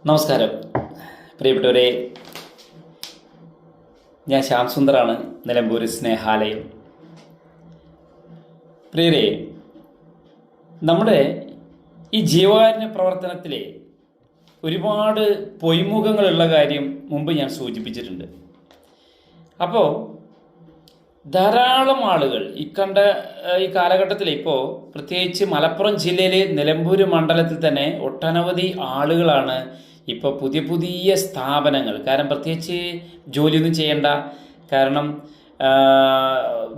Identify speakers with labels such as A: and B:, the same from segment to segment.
A: നമസ്കാരം പ്രിയപ്പെട്ടവരെ, ഞാൻ ശ്യാം സുന്ദറാണ്, നിലമ്പൂർ സ്നേഹാലയം. പ്രിയരെ, നമ്മുടെ ഈ ജീവകാരുണ്യ പ്രവർത്തനത്തിലെ ഒരുപാട് പൊയ്മുഖങ്ങളുള്ള കാര്യം മുമ്പ് ഞാൻ സൂചിപ്പിച്ചിട്ടുണ്ട്. അപ്പോൾ ധാരാളം ആളുകൾ ഈ കാലഘട്ടത്തിൽ ഇപ്പോൾ പ്രത്യേകിച്ച് മലപ്പുറം ജില്ലയിലെ നിലമ്പൂർ മണ്ഡലത്തിൽ തന്നെ ഒട്ടനവധി ആളുകളാണ് ഇപ്പോൾ പുതിയ പുതിയ സ്ഥാപനങ്ങൾ, കാരണം പ്രത്യേകിച്ച് ജോലിയൊന്നും ചെയ്യേണ്ട, കാരണം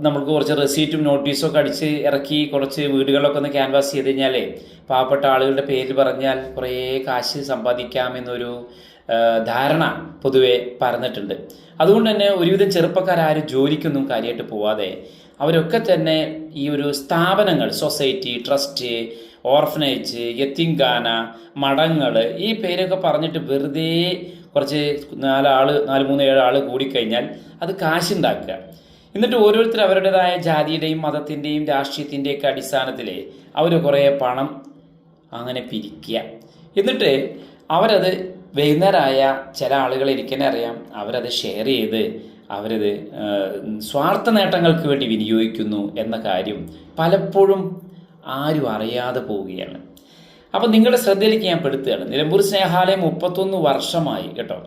A: നമുക്ക് കുറച്ച് റെസീറ്റും നോട്ടീസും ഒക്കെ അടിച്ച് ഇറക്കി കുറച്ച് വീടുകളൊക്കെ ഒന്ന് ക്യാൻവാസ് ചെയ്ത് കഴിഞ്ഞാലേ പാവപ്പെട്ട ആളുകളുടെ പേരിൽ പറഞ്ഞാൽ കുറേ കാശ് സമ്പാദിക്കാമെന്നൊരു ധാരണ പൊതുവെ പരന്നിട്ടുണ്ട്. അതുകൊണ്ട് തന്നെ ഒരുവിധം ചെറുപ്പക്കാരും ജോലിക്കൊന്നും കാര്യമായിട്ട് പോവാതെ അവരൊക്കെ തന്നെ ഈ ഒരു സ്ഥാപനങ്ങൾ, സൊസൈറ്റി, ട്രസ്റ്റ്, ഓർഫനേജ്, യത്തീംഖാന, മഠങ്ങൾ, ഈ പേരൊക്കെ പറഞ്ഞിട്ട് വെറുതെ കുറച്ച് 4-3-7 ആൾ കൂടിക്കഴിഞ്ഞാൽ അത് കാശുണ്ടാക്കുക. എന്നിട്ട് ഓരോരുത്തർ അവരുടേതായ ജാതിയുടെയും മതത്തിൻ്റെയും രാഷ്ട്രീയത്തിൻ്റെയൊക്കെ അടിസ്ഥാനത്തിൽ അവർ കുറേ പണം അങ്ങനെ പിരിക്കുക. എന്നിട്ട് അവരത് വൈകുന്നേരമായ ചില ആളുകളെ എനിക്കെന്നെ അറിയാം, അവരത് ഷെയർ ചെയ്ത് അവരത് സ്വാർത്ഥ നേട്ടങ്ങൾക്ക് വേണ്ടി വിനിയോഗിക്കുന്നു എന്ന കാര്യം പലപ്പോഴും ആരും അറിയാതെ പോവുകയാണ്. അപ്പം നിങ്ങളുടെ ശ്രദ്ധയിലേക്ക് ഞാൻ പെടുത്തുകയാണ്. നിലമ്പൂർ സ്നേഹാലയം 31 വർഷമായി കേട്ടോ.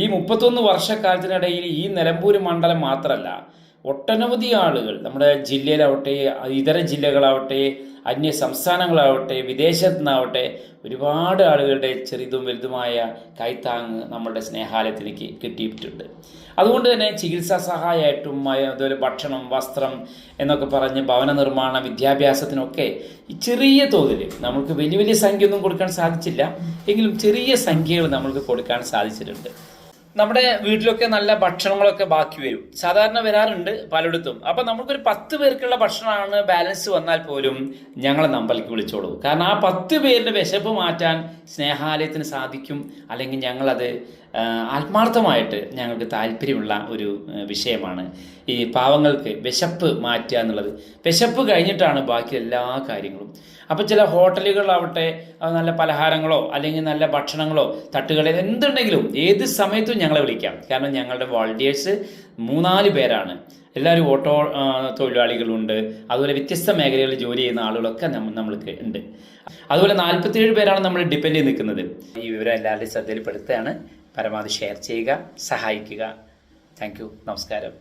A: ഈ 31 വർഷക്കാലത്തിനിടയിൽ ഈ നിലമ്പൂർ മണ്ഡലം മാത്രമല്ല, ഒട്ടനവധി ആളുകൾ നമ്മുടെ ജില്ലയിലാവട്ടെ, ഇതര ജില്ലകളാവട്ടെ, അന്യ സംസ്ഥാനങ്ങളാവട്ടെ, വിദേശത്തു നിന്നാവട്ടെ, ഒരുപാട് ആളുകളുടെ ചെറുതും വലുതുമായ കൈത്താങ്ങ് നമ്മുടെ സ്നേഹാലയത്തിലേക്ക് കിട്ടിയിട്ടുണ്ട്. അതുകൊണ്ട് തന്നെ ചികിത്സാ സഹായമായിട്ടും അതുപോലെ ഭക്ഷണം, വസ്ത്രം എന്നൊക്കെ പറഞ്ഞ് ഭവന നിർമ്മാണ, വിദ്യാഭ്യാസത്തിനൊക്കെ ചെറിയ തോതിൽ നമ്മൾക്ക് വലിയ വലിയ സംഖ്യ ഒന്നും കൊടുക്കാൻ സാധിച്ചില്ല, എങ്കിലും ചെറിയ സംഖ്യകൾ നമ്മൾക്ക് കൊടുക്കാൻ സാധിച്ചിട്ടുണ്ട്. നമ്മുടെ വീട്ടിലൊക്കെ നല്ല ഭക്ഷണങ്ങളൊക്കെ ബാക്കി വരും, സാധാരണ വരാറുണ്ട് പലയിടത്തും. അപ്പം നമുക്കൊരു 10 പേർക്കുള്ള ഭക്ഷണമാണ് ബാലൻസ് വന്നാൽ പോലും ഞങ്ങളെ നമ്പറിലേക്ക് വിളിച്ചോളൂ. കാരണം ആ 10 പേരുടെ വിശപ്പ് മാറ്റാൻ സ്നേഹാലയത്തിന് സാധിക്കും. അല്ലെങ്കിൽ ഞങ്ങളത് ആത്മാർത്ഥമായിട്ട് ഞങ്ങൾക്ക് താല്പര്യമുള്ള ഒരു വിഷയമാണ് ഈ പാവങ്ങൾക്ക് വിശപ്പ് മാറ്റുക എന്നുള്ളത്. വിശപ്പ് കഴിഞ്ഞിട്ടാണ് ബാക്കി എല്ലാ കാര്യങ്ങളും. അപ്പം ചില ഹോട്ടലുകളാവട്ടെ, നല്ല പലഹാരങ്ങളോ അല്ലെങ്കിൽ നല്ല ഭക്ഷണങ്ങളോ തട്ടുകളിൽ എന്തുണ്ടെങ്കിലും ഏത് സമയത്തും ഞങ്ങളെ വിളിക്കാം. കാരണം ഞങ്ങളുടെ വോളണ്ടിയേഴ്സ് 3-4 പേരാണ്. എല്ലാവരും ഓട്ടോ തൊഴിലാളികളുണ്ട്, അതുപോലെ വ്യത്യസ്ത മേഖലകളിൽ ജോലി ചെയ്യുന്ന ആളുകളൊക്കെ നമ്മൾക്ക് ഉണ്ട്. അതുപോലെ 47 പേരാണ് നമ്മൾ ഡിപ്പെൻഡ് ചെയ്ത് നിൽക്കുന്നത്. ഈ വിവരം എല്ലാവരുടെയും ശ്രദ്ധയിൽപ്പെടുത്തുകയാണ്. പരമാവധി ഷെയർ ചെയ്യുക, സഹായിക്കുക. Thank you. നമസ്കാരം.